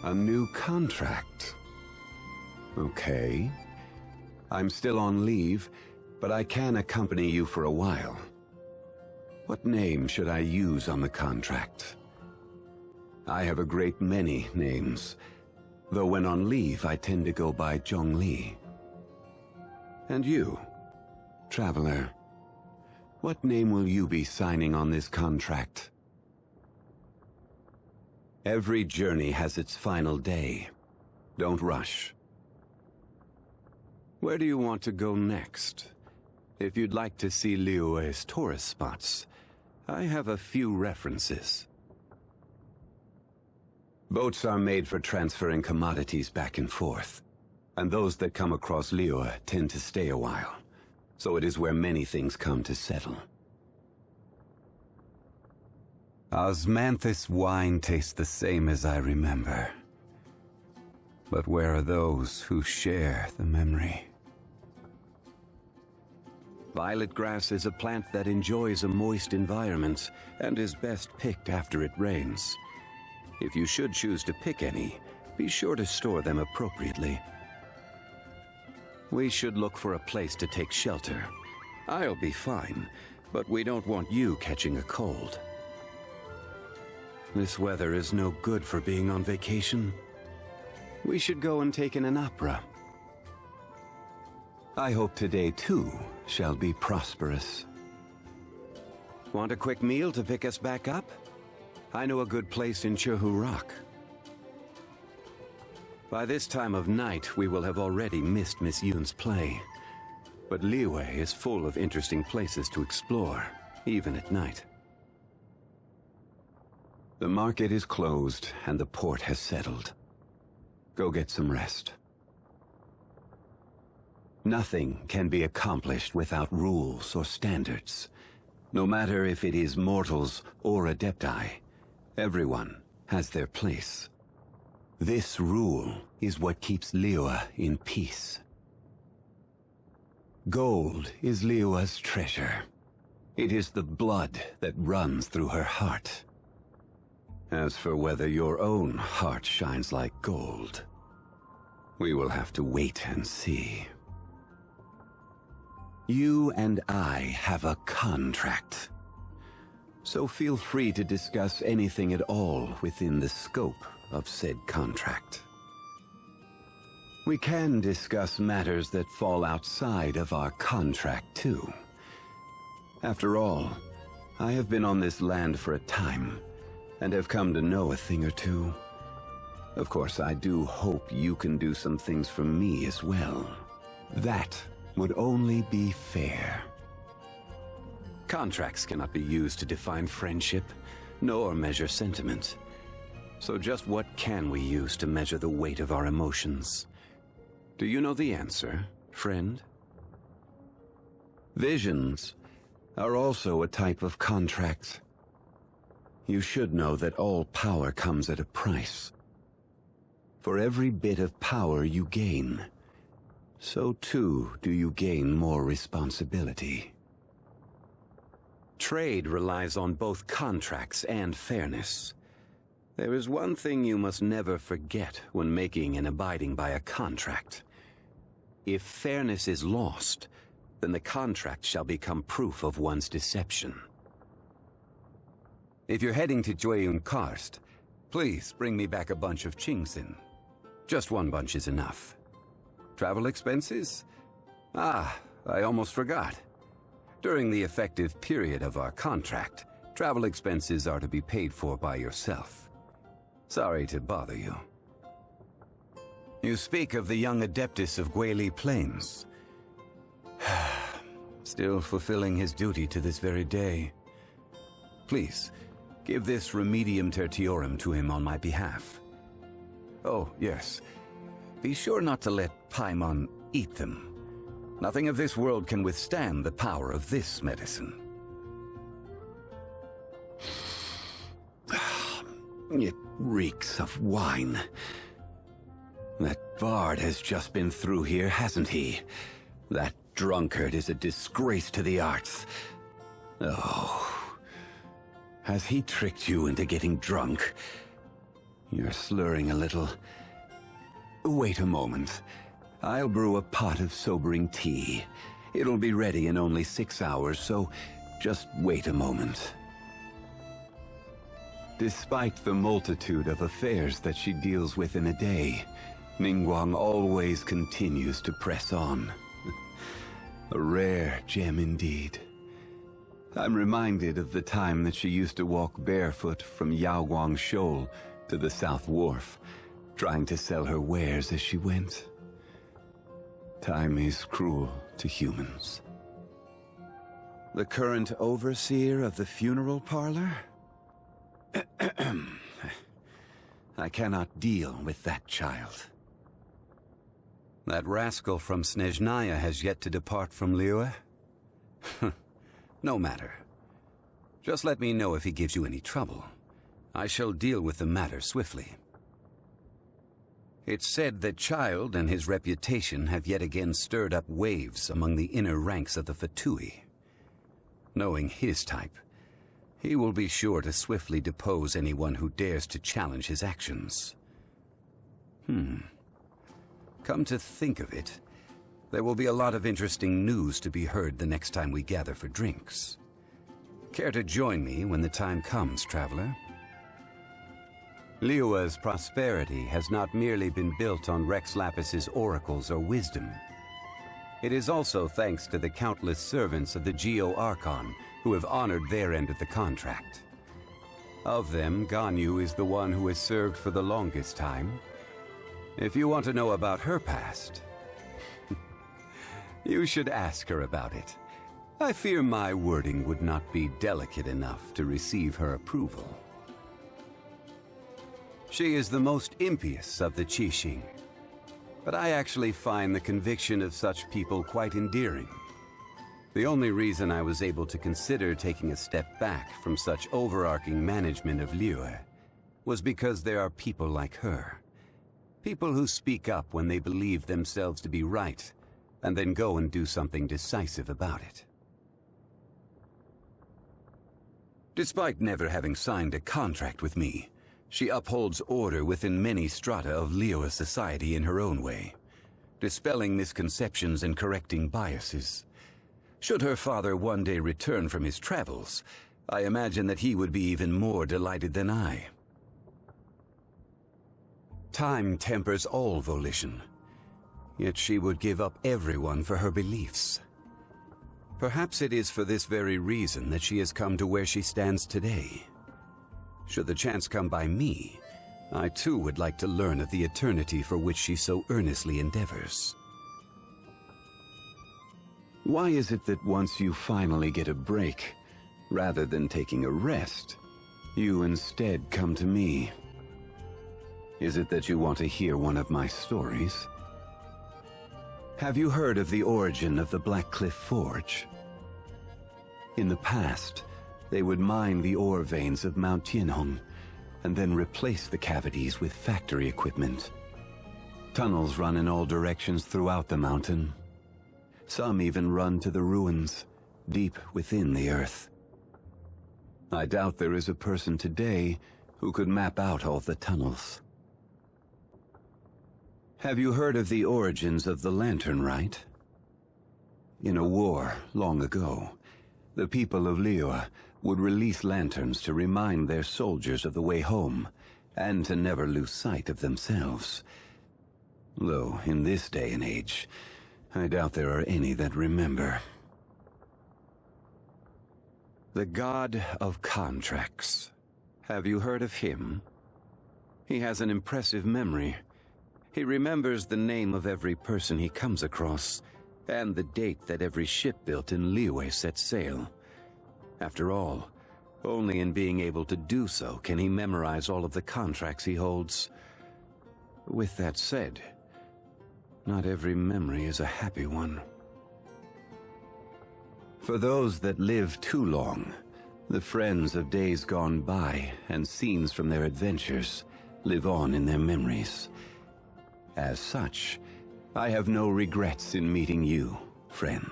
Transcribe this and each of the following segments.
A new contract. Okay. I'm still on leave, but I can accompany you for a while. What name should I use on the contract? I have a great many names, though when on leave I tend to go by Zhongli. And you, traveler, what name will you be signing on this contract? Every journey has its final day. Don't rush. Where do you want to go next? If you'd like to see Liyue's tourist spots, I have a few references. Boats are made for transferring commodities back and forth, and those that come across Liyue tend to stay a while, so it is where many things come to settle. Osmanthus wine tastes the same as I remember. But where are those who share the memory? Violet grass is a plant that enjoys a moist environment and is best picked after it rains. If you should choose to pick any, be sure to store them appropriately. We should look for a place to take shelter. I'll be fine, but we don't want you catching a cold. This weather is no good for being on vacation. We should go and take in an opera. I hope today, too, shall be prosperous. Want a quick meal to pick us back up? I know a good place in Chehu Rock. By this time of night, we will have already missed Miss Yun's play. But Liyue is full of interesting places to explore, even at night. The market is closed, and the port has settled. Go get some rest. Nothing can be accomplished without rules or standards. No matter if it is mortals or adepti, everyone has their place. This rule is what keeps Liyue in peace. Gold is Liyue's treasure. It is the blood that runs through her heart. As for whether your own heart shines like gold, we will have to wait and see. You and I have a contract, so feel free to discuss anything at all within the scope of said contract. We can discuss matters that fall outside of our contract, too. After all, I have been on this land for a time, and have come to know a thing or two. Of course, I do hope you can do some things for me as well. That would only be fair. Contracts cannot be used to define friendship, nor measure sentiment. So just what can we use to measure the weight of our emotions? Do you know the answer, friend? Visions are also a type of contract. You should know that all power comes at a price. For every bit of power you gain, so too do you gain more responsibility. Trade relies on both contracts and fairness. There is one thing you must never forget when making and abiding by a contract. If fairness is lost, then the contract shall become proof of one's deception. If you're heading to Jueyun Karst, please bring me back a bunch of Qingxin. Just one bunch is enough. Travel expenses? Ah, I almost forgot. During the effective period of our contract, travel expenses are to be paid for by yourself. Sorry to bother you. You speak of the young Adeptus of Guili Plains. Still fulfilling his duty to this very day. Please, give this Remedium Tertiorum to him on my behalf. Oh, yes. Be sure not to let Paimon eat them. Nothing of this world can withstand the power of this medicine. It reeks of wine. That bard has just been through here, hasn't he? That drunkard is a disgrace to the arts. Oh, has he tricked you into getting drunk? You're slurring a little. Wait a moment. I'll brew a pot of sobering tea. It'll be ready in only 6 hours, so just wait a moment. Despite the multitude of affairs that she deals with in a day, Ningguang always continues to press on. A rare gem indeed. I'm reminded of the time that she used to walk barefoot from Yaoguang Shoal to the South Wharf, trying to sell her wares as she went. Time is cruel to humans. The current overseer of the funeral parlor? I cannot deal with that child. That rascal from Snezhnaya has yet to depart from Liyue? No matter. Just let me know if he gives you any trouble. I shall deal with the matter swiftly. It's said that Child and his reputation have yet again stirred up waves among the inner ranks of the Fatui. Knowing his type, he will be sure to swiftly depose anyone who dares to challenge his actions. Come to think of it, there will be a lot of interesting news to be heard the next time we gather for drinks. Care to join me when the time comes, traveler? Liyue's prosperity has not merely been built on Rex Lapis's oracles or wisdom. It is also thanks to the countless servants of the Geo-Archon who have honored their end of the contract. Of them, Ganyu is the one who has served for the longest time. If you want to know about her past, you should ask her about it. I fear my wording would not be delicate enough to receive her approval. She is the most impious of the Qixing, but I actually find the conviction of such people quite endearing. The only reason I was able to consider taking a step back from such overarching management of Liyue was because there are people like her. People who speak up when they believe themselves to be right, and then go and do something decisive about it. Despite never having signed a contract with me, she upholds order within many strata of Liyue society in her own way, dispelling misconceptions and correcting biases. Should her father one day return from his travels, I imagine that he would be even more delighted than I. Time tempers all volition, yet she would give up everyone for her beliefs. Perhaps it is for this very reason that she has come to where she stands today. Should the chance come by me, I too would like to learn of the eternity for which she so earnestly endeavors. Why is it that once you finally get a break, rather than taking a rest, you instead come to me? Is it that you want to hear one of my stories? Have you heard of the origin of the Black Cliff Forge? In the past, they would mine the ore veins of Mount Tianhong, and then replace the cavities with factory equipment. Tunnels run in all directions throughout the mountain. Some even run to the ruins, deep within the earth. I doubt there is a person today who could map out all the tunnels. Have you heard of the origins of the Lantern Rite? In a war long ago, the people of Liyue would release lanterns to remind their soldiers of the way home, and to never lose sight of themselves. Though, in this day and age, I doubt there are any that remember. The God of Contracts. Have you heard of him? He has an impressive memory. He remembers the name of every person he comes across, and the date that every ship built in Liyue set sail. After all, only in being able to do so can he memorize all of the contracts he holds. With that said, not every memory is a happy one. For those that live too long, the friends of days gone by and scenes from their adventures live on in their memories. As such, I have no regrets in meeting you, friend.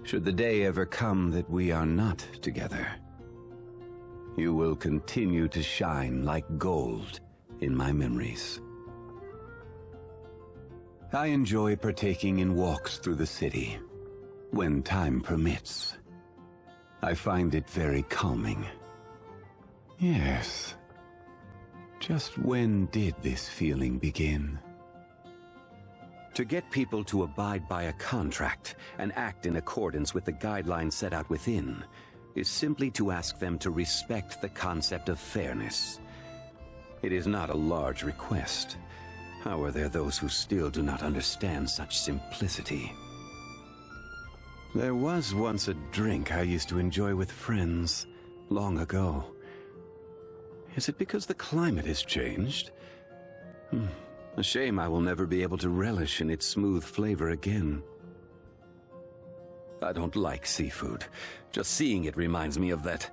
Should the day ever come that we are not together, you will continue to shine like gold in my memories. I enjoy partaking in walks through the city, when time permits. I find it very calming. Yes. Just when did this feeling begin? To get people to abide by a contract and act in accordance with the guidelines set out within is simply to ask them to respect the concept of fairness. It is not a large request. However, there are those who still do not understand such simplicity. There was once a drink I used to enjoy with friends, long ago. Is it because the climate has changed? A shame I will never be able to relish in its smooth flavor again. I don't like seafood. Just seeing it reminds me of that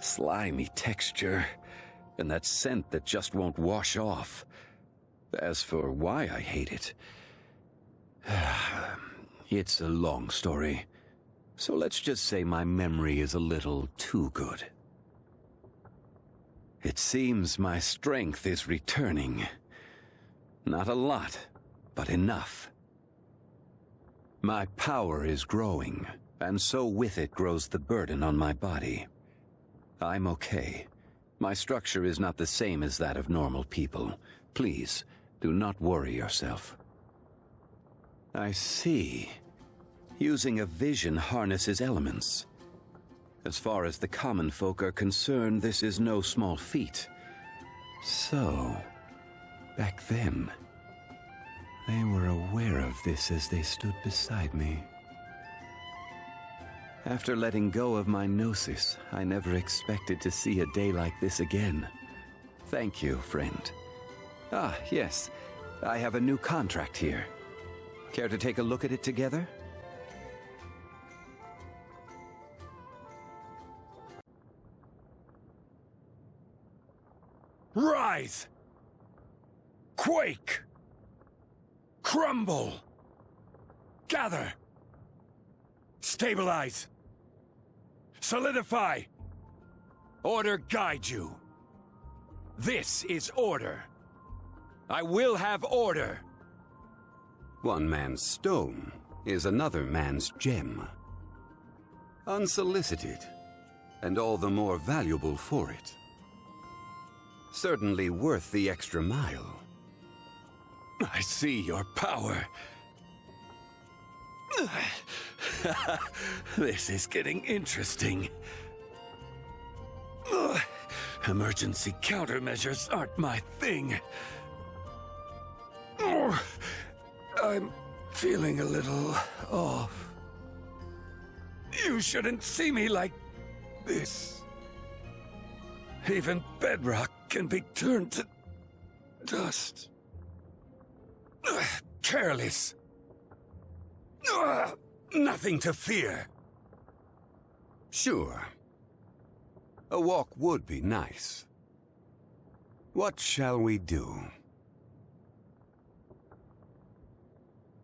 slimy texture, and that scent that just won't wash off. As for why I hate it, it's a long story. So let's just say my memory is a little too good. It seems my strength is returning. Not a lot, but enough. My power is growing, and so with it grows the burden on my body. I'm okay. My structure is not the same as that of normal people. Please, do not worry yourself. I see. Using a vision harnesses elements. As far as the common folk are concerned, this is no small feat. So, back then, they were aware of this as they stood beside me. After letting go of my gnosis, I never expected to see a day like this again. Thank you, friend. Ah, yes. I have a new contract here. Care to take a look at it together? Rise! Quake! Crumble! Gather! Stabilize! Solidify! Order guide you. This is order. I will have order. One man's stone is another man's gem. Unsolicited, and all the more valuable for it. Certainly worth the extra mile. I see your power. This is getting interesting. Emergency countermeasures aren't my thing. I'm feeling a little off. You shouldn't see me like this. Even bedrock can be turned to dust. Careless. Nothing to fear. Sure. A walk would be nice. What shall we do?